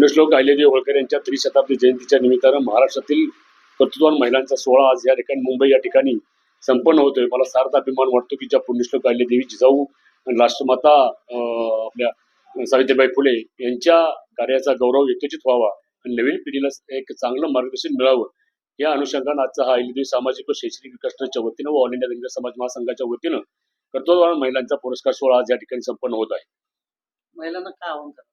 पुण्यश्लोक अहिल्यादेवी होळकर यांच्या त्रिशताब्दी जयंतीच्या निमित्तानं महाराष्ट्रातील कर्तृत्ववान महिलांचा सोहळा आज या ठिकाणी मुंबई या ठिकाणी संपन्न होतोय। मला सार्थ अभिमान वाटतो की ज्या पुण्यश्लोक अहिल्यादेवी जिजाऊ आणि राष्ट्रमाता आपल्या सावित्रीबाई फुले यांच्या कार्याचा गौरव यथोचित व्हावा आणि नवीन पिढीला एक चांगलं मार्गदर्शन मिळावं या अनुषंगानं आजचा हा अहिल्यादेवी सामाजिक व शैक्षणिक विकास ट्रस्टच्या वतीनं व ऑल इंडिया धनगर समाज महासंघाच्या वतीनं कर्तृत्ववान महिलांचा पुरस्कार सोहळा आज या ठिकाणी संपन्न होत आहे। महिलांना काय आव्हान करा?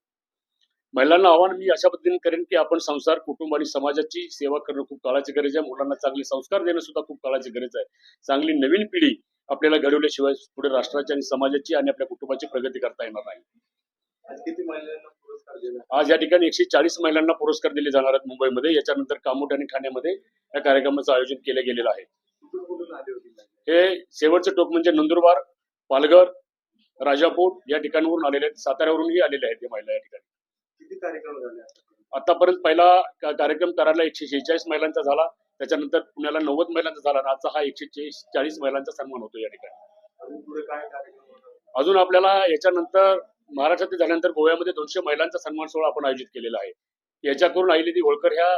महिलांना आव्हान मी अशा पद्धतीने करेन की आपण संसार, कुटुंब आणि समाजाची सेवा करणं खूप काळाची गरज आहे। मुलांना चांगले संस्कार देणं सुद्धा खूप काळाची गरज आहे। चांगली नवीन पिढी आपल्याला घडवल्याशिवाय पुढे राष्ट्राची आणि समाजाची आणि आपल्या कुटुंबाची प्रगती करता येणार नाही। आज किती महिलांना पुरस्कार दिला? आज या ठिकाणी 140 महिलांना पुरस्कार दिले जाणार आहेत मुंबईमध्ये। याच्यानंतर कामोठ आणि ठाण्यामध्ये या कार्यक्रमाचं आयोजन केलं गेलेलं आहे। कुठून आले होते? हे शेवटचं टोक म्हणजे नंदुरबार, पालघर, राजापूर या ठिकाणावरून आलेले आहेत। साताऱ्यावरूनही आलेले आहेत हे महिला या ठिकाणी। किती कार्यक्रम झाले आतापर्यंत पहिला कार्यक्रम करायला 146 महिलांचा झाला, त्याच्यानंतर पुण्याला 90 महिलांचा झाला आणि आजचा हा 140 महिलांचा सन्मान होतो या ठिकाणी। अजून पुढे काय कार्यक्रम होणार? अजून आपल्याला याच्यानंतर महाराष्ट्रात झाल्यानंतर गोव्यामध्ये 200 महिलांचा सन्मान सोहळा आपण आयोजित केलेला आहे। याच्याकरून अहिल्यादेवी होळकर ह्या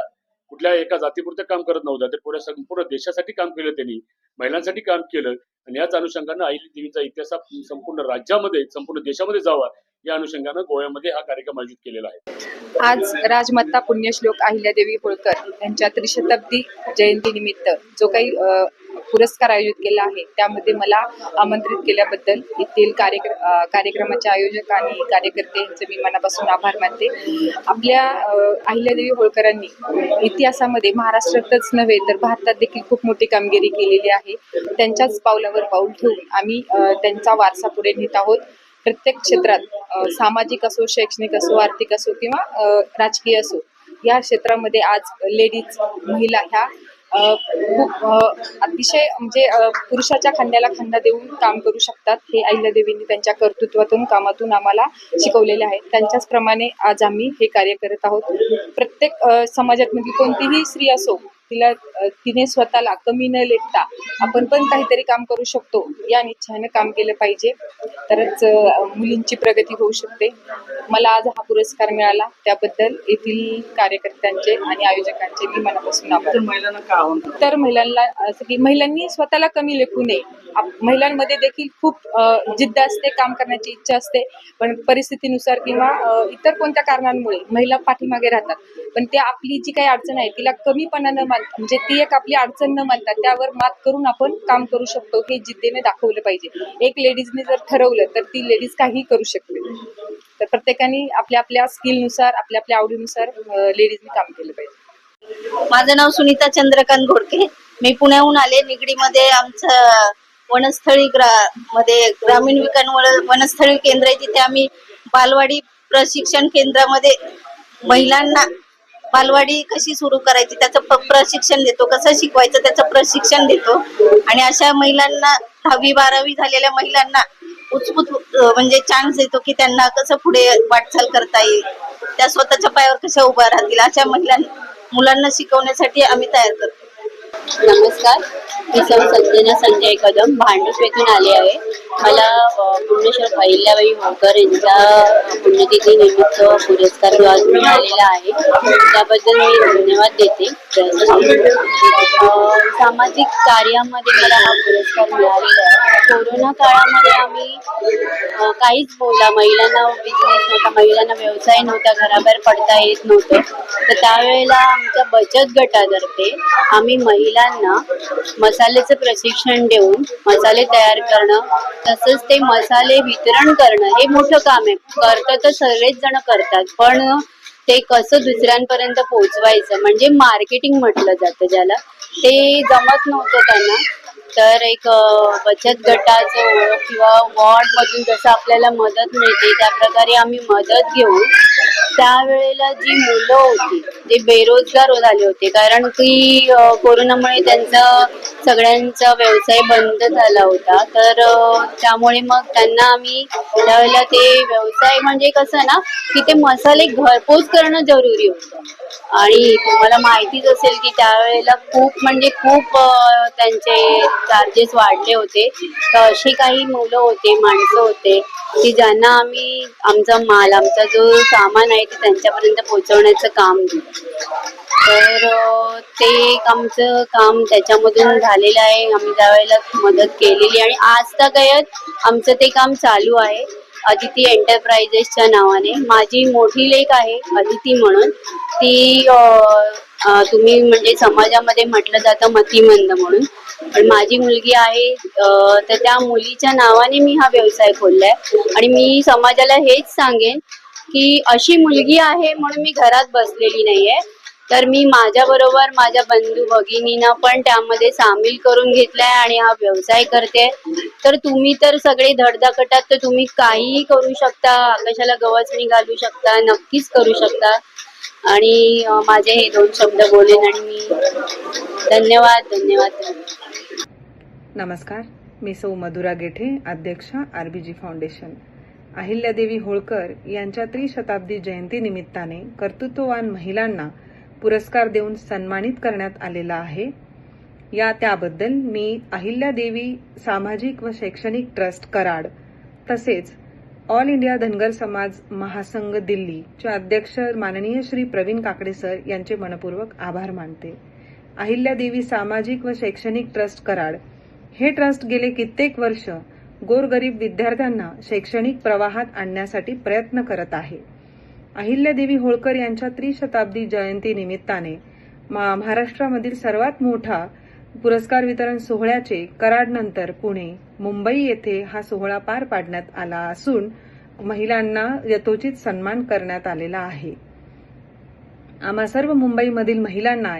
कुठल्या एका जातीपुरतं काम करत नव्हत्या, तर पुऱ्या संपूर्ण देशासाठी काम केलं, त्यांनी महिलांसाठी काम केलं आणि याच अनुषंगानं अहिल्यादेवीचा इतिहास संपूर्ण राज्यामध्ये, संपूर्ण देशामध्ये जावा या अनुषंगानं गोव्यामध्ये हा कार्यक्रम आयोजित केलेला आहे। आज राजमाता पुण्यश्लोक अहिल्यादेवी होळकर यांच्या त्रिशताब्दी जयंतीनिमित्त जो काही पुरस्कार आयोजित केला आहे त्यामध्ये मला आमंत्रित केल्याबद्दल येथील कार्यक्रमाचे आयोजक आणि कार्यकर्ते यांचे मी मनापासून आभार मानते। आपल्या अहिल्यादेवी होळकरांनी इतिहासामध्ये महाराष्ट्रातच नव्हे तर भारतात देखील खूप मोठी कामगिरी केलेली आहे। त्यांच्याच पावलावर पाऊल ठेवून आम्ही त्यांचा वारसा पुढे नेत आहोत। प्रत्येक क्षेत्रात सामाजिक असो, शैक्षणिक असो, आर्थिक असो किंवा राजकीय असो, या क्षेत्रामध्ये आज लेडीज, महिला ह्या खूप अतिशय म्हणजे पुरुषाच्या खांद्याला खांदा देऊन काम करू शकतात। हे अहिल्यादेवींनी त्यांच्या कर्तृत्वातून, कामातून आम्हाला शिकवलेले आहे। त्यांच्याच प्रमाणे आज आम्ही हे कार्य करत आहोत। प्रत्येक समाजातली कोणतीही स्त्री असो, तिने स्वतःला कमी न लेखता आपण पण काहीतरी काम करू शकतो या निश्चयाने काम केलं पाहिजे, तरच मुलींची प्रगती होऊ शकते। मला आज हा पुरस्कार मिळाला त्याबद्दल येथील कार्यकर्त्यांचे आणि आयोजकांचे मी मनापासून आभार। महिलांना काय आव्हान करा? तर महिलांना असं की महिलांनी स्वतःला कमी लेखू नये। महिलांमध्ये देखील खूप जिद्द असते, काम करण्याची इच्छा असते, पण परिस्थितीनुसार किंवा इतर कोणत्या कारणांमुळे महिला पाठीमागे राहतात। पण ते आपली जी काही अडचण आहे तिला कमीपणा न मानता, म्हणजे ती एक आपली अडचण न मानता त्यावर मात करून आपण काम करू शकतो हे जिद्दीने दाखवलं पाहिजे। एक लेडीजने जर ठरवलं तर ती लेडीज काही करू शकते। तर प्रत्येकाने आपल्या आपल्या स्किलनुसार, आपल्या आपल्या आवडीनुसार लेडीजने काम केलं पाहिजे। माझं नाव सुनीता चंद्रकांत घोडके, मी पुण्याहून आले। निगडीमध्ये आमचं वनस्थळी मध्ये ग्रामीण विकास वनस्थळी केंद्र आहे, तिथे आम्ही बालवाडी प्रशिक्षण केंद्रामध्ये महिलांना बालवाडी कशी सुरू करायची त्याचं प्रशिक्षण देतो, कसं शिकवायचं त्याचं प्रशिक्षण देतो आणि अशा महिलांना 10वी 12वी झालेल्या महिलांना उत्स्फूर्त म्हणजे चान्स देतो की त्यांना कसं पुढे वाटचाल करता येईल, त्या स्वतःच्या पायावर कशा उभा राहतील, अशा मुलांना शिकवण्यासाठी आम्ही तयार करतो। नमस्कार, मी सौ संजना संजय कदम भांडूप येथून आले आहे। मला पुण्यश्लोक अहिल्यादेवी होळकर यांच्या पुण्यतिथी निमित्त पुरस्कार आज मिळालेला आहे, त्याबद्दल मी धन्यवाद देते। सामाजिक कार्यामध्ये मला हा पुरस्कार मिळालेला आहे। कोरोना काळामध्ये आम्ही काहीच महिलांना बिझनेस नव्हता, महिलांना व्यवसाय नव्हता, घराबाहेर पडता येत नव्हतं, तर त्यावेळेला आमच्या बचत गटातर्फे आम्ही महिलांना मसाल्याचं प्रशिक्षण देऊन मसाले तयार करणं, तसंच ते मसाले वितरण करणं हे मोठं काम आहे। करतं तर सगळेच जण करतात, पण ते कसं दुसऱ्यांपर्यंत पोहोचवायचं म्हणजे मार्केटिंग म्हटलं जातं ज्याला, ते जमत नव्हतं त्यांना। तर एक बचत गटाचं ओळख किंवा वॉर्डमधून जसं आपल्याला मदत मिळते त्या प्रकारे आम्ही मदत घेऊन त्यावेळेला जी मुलं होती ते बेरोजगार झाले होते, कारण की कोरोनामुळे त्यांचा सगळ्यांचा व्यवसाय बंद झाला होता। तर त्यामुळे मग त्यांना आम्ही त्यावेळेला ते व्यवसाय म्हणजे कसं ना की ते मसाले घरपोच करणं जरुरी होतं आणि तुम्हाला माहितीच असेल की त्यावेळेला खूप म्हणजे खूप त्यांचे चार्जेस वाढले होते। तर अशी काही मुलं होते, माणसं होते की ज्यांना आम्ही आमचा जो सामान आहे आहे ते त्यांच्यापर्यंत पोहोचवण्याचं काम दिलं. तर ते एक आमचं काम त्याच्यामधून झालेलं आहे. आम्ही त्यावेळेला मदत केलेली आणि आज तगायत आमचं ते काम चालू आहे अदिती एंटरप्राइजेसच्या नावाने. माझी मोठी लेक आहे अदिती म्हणून, ती तुम्ही म्हणजे समाजामध्ये म्हटलं जातं मतिमंद म्हणून, पण माझी मुलगी आहे तर त्या मुलीच्या नावाने मी हा व्यवसाय खोललाय. आणि मी समाजाला हेच सांगेन की अशी मुलगी आहे म्हणून मी घरात बसलेली नाहीये, तर मी माझ्या बरोबर माझ्या बंधू भगिनींना पण त्यामध्ये सामील करून घेतलाय आणि हा व्यवसाय करते. तर तुम्ही तर सगळे धडधाकटात, तर तुम्ही काहीही करू शकता, आकाशाला गवसणी घालू शकता, नक्कीच करू शकता. आणि माझे हे 2 शब्द बोलेन आणि मी धन्यवाद. नमस्कार, मी सौ मधुरा गेठे, अध्यक्षा RBG फाउंडेशन. अहिल्यादेवी होळकर यांच्या त्रिशताब्दी जयंती निमित्ताने कर्तृत्ववान महिलांना पुरस्कार देऊन सन्मानित करण्यात आलेला आहे. त्याबद्दल मी अहिल्यादेवी सामाजिक व शैक्षणिक ट्रस्ट कराड तसेच ऑल इंडिया धनगर समाज महासंघ दिल्लीचे अध्यक्ष माननीय श्री प्रवीण काकडे सर यांचे मनपूर्वक आभार मानते. अहिल्यादेवी सामाजिक व शैक्षणिक ट्रस्ट कराड हे ट्रस्ट गेले कित्येक वर्ष गोरगरीब विद्यार्थ्यांना शैक्षणिक प्रवाहात आणण्यासाठी प्रयत्न करत आहे. अहिल्यादेवी होळकर यांच्या त्रिशताब्दी जयंती निमित्ताने महाराष्ट्रामधील सर्वात मोठा पुरस्कार वितरण सोहळ्याचे कराडनंतर पुणे, मुंबई येथे हा सोहळा पार पाडण्यात आला असून महिलांना यथोचित सन्मान करण्यात आलेला आहे. आम्हा सर्व मुंबईमधील महिलांना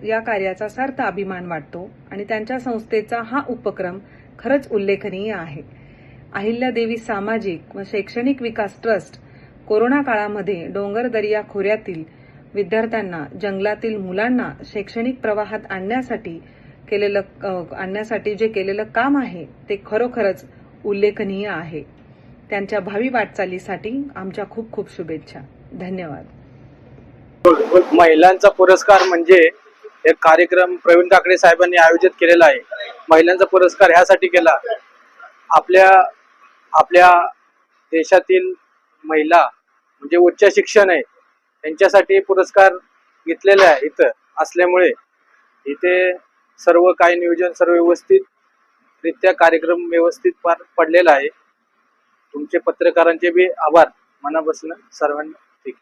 या कार्याचा सार्थ अभिमान वाटतो आणि त्यांच्या संस्थेचा हा उपक्रम खरंच उल्लेखनीय आहे. अहिल्यादेवी सामाजिक व शैक्षणिक विकास ट्रस्ट कोरोना काळामध्ये डोंगरदर्या खोऱ्यातील विद्यार्थ्यांना, जंगलातील मुलांना शैक्षणिक प्रवाहात आणण्यासाठी जे केलेलं काम आहे ते खरोखरच उल्लेखनीय आहे. त्यांच्या भावी वाटचालीसाठी आमच्या खूप खूप शुभेच्छा. धन्यवाद. महिलांचा पुरस्कार म्हणजे एक कार्यक्रम प्रवीण काकडे साहेबांनी आयोजित केलेला आहे. महिलांचा पुरस्कार ह्यासाठी केला, आपल्या देशातील महिला म्हणजे उच्च शिक्षण आहे त्यांच्यासाठी पुरस्कार घेतलेला आहे. इथं असल्यामुळे इथे सर्व काही नियोजन सर्व व्यवस्थितरित्या कार्यक्रम व्यवस्थित पार पडलेला आहे. तुमचे पत्रकारांचे बी आभार मनापासून सर्वांना. ठीक.